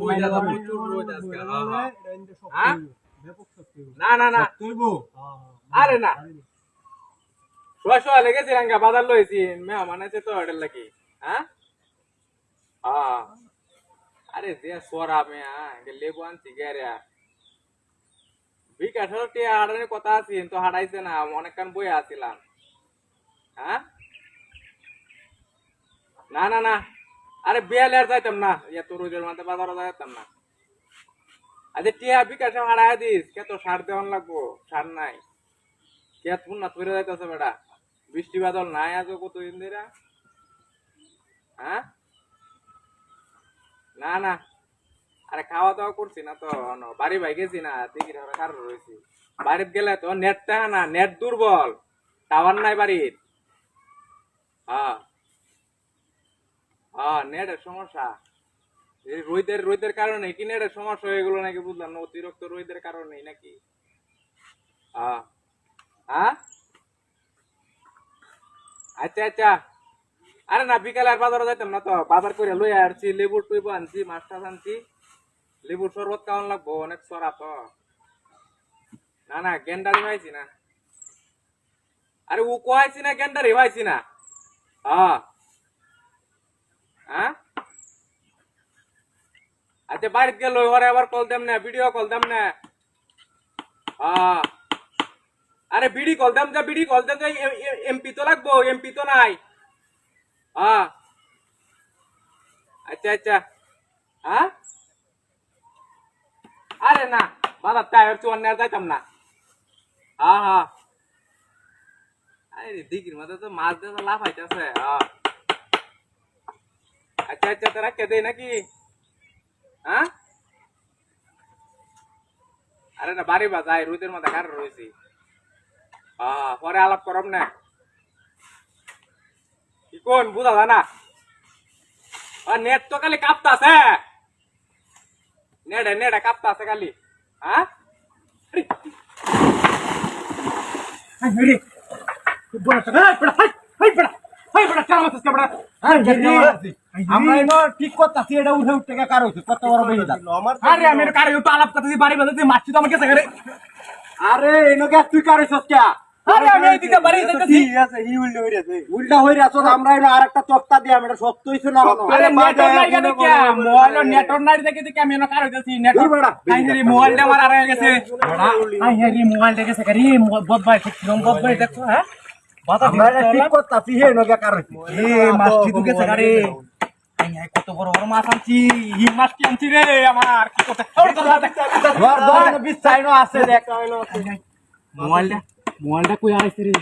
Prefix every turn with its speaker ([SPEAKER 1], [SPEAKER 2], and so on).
[SPEAKER 1] রোদ আছে প্রচুর রোদ আজকে হ্যাঁ না না না আরে না শোয়া লেগেছি রাঙ্গা বাজার লইছি মেহমান আছে তো এটা লাগি হ্যাঁ আরে যে সোরা মেয়া লেবু আনছি গেরে বিকাশ হাড়ানোর কথা আছি তো হারাইছে না অনেকক্ষণ বই আসছিলাম হ্যাঁ না না না আরে বিয়ালে আর যাইতাম না এত রোদের মধ্যে বাজারে যাইতাম না আচ্ছা টিয়া বিকাশ হারাই দিস কে তো সার দেওয়ান লাগবো সার নাই কে তুন না তুই যাইতেছে বেটা বৃষ্টি বাদল নাই আজ কতদিন ধরে হ্যাঁ না না আরে খাওয়া দাওয়া করছি না তো বাড়ি ভাই গেছি না দেখি কার রয়েছি বাড়িতে গেলে তো নেটটা না নেট দুর্বল টাওয়ার নাই বাড়ির হ্যাঁ হ্যাঁ নেটের সমস্যা এই রোদের কারণে কি নেটের সমস্যা হয়ে গেল নাকি বুঝলাম না অতিরিক্ত রোদের কারণে নাকি হ্যাঁ হ্যাঁ আচ্ছা আচ্ছা আরে না বিকালে আর বাজারে যাইতাম না তো বাজার করে লই আসছি লেবুর টুইব আনছি মাছ টাছ আনছি লেবুর শরবত খাওয়ান লাগবো অনেক সরা তো না না গেন্ডারি পাইছি না আরে ও কোয়াইছি না গেন্ডারি পাইছি না হ্যাঁ হ্যাঁ আচ্ছা বাড়িতে গেল ওরে আবার কল দেম না ভিডিও কল দেম না হ্যাঁ আরে বিডি কল দেম যা বিডি কল দেম যা এমপি তো লাগবো এমপি তো নাই হ্যাঁ আচ্ছা আচ্ছা হ্যাঁ আরে না বাজার টায়ার চুয়ান নেওয়া যাইতাম না হ্যাঁ হ্যাঁ আরে দিঘির মধ্যে তো মাছ দিয়ে লাভ হইতেছে হ্যাঁ আচ্ছা আচ্ছা তোরা কে দেয় নাকি হ্যাঁ আরে না বাড়ি বাজাই রোদের মধ্যে কার রয়েছি হ্যাঁ পরে আলাপ করব না কি কোন বুঝা যায় না নেট তো খালি কাঁপতাছে নেট কাঁপতাছে খালি হ্যাঁ
[SPEAKER 2] ঠিক করতেছি এটা উঠে উঠতে কার হয়েছে কত বড় বেশি
[SPEAKER 1] আরে আমি কারে আলাপ করতেছি বাড়ি বাজাতে মারছি তো আমাকে সাগরে
[SPEAKER 2] আরে এনো গ্যাস তুই কার হয়েছিস কে
[SPEAKER 1] আরে আমি এইদিকে বাড়ি যাইতেছি
[SPEAKER 2] ঠিক আছে ই উল্টা হইরা আছো আমরা এনে আরেকটা তক্তা দিয়ে আমি এটা সত্য হইছে না
[SPEAKER 1] আরে নেটওয়ার্ক নাই কেন কি মোবাইল নেটওয়ার্ক নাই দেখে দেখে আমি এনো কার হইতাছি নেটওয়ার্ক আই রে মোবাইলটা আমার আর গেছে আই রে মোবাইলটা গেছে কারি বদ ভাই বদ ভাই দেখো হ্যাঁ বাতা
[SPEAKER 2] আমরা ঠিক করতেছি হে এনো কার হইছে
[SPEAKER 1] এ মাছ কি দুকে সাগরে আই কত বড় বড় মাছ আনছি ই মাছ কি আনছি রে আমার কি করতে
[SPEAKER 2] ধর বিছাইনো আছে দেখ
[SPEAKER 1] মোবাইলটা কই আইছে রে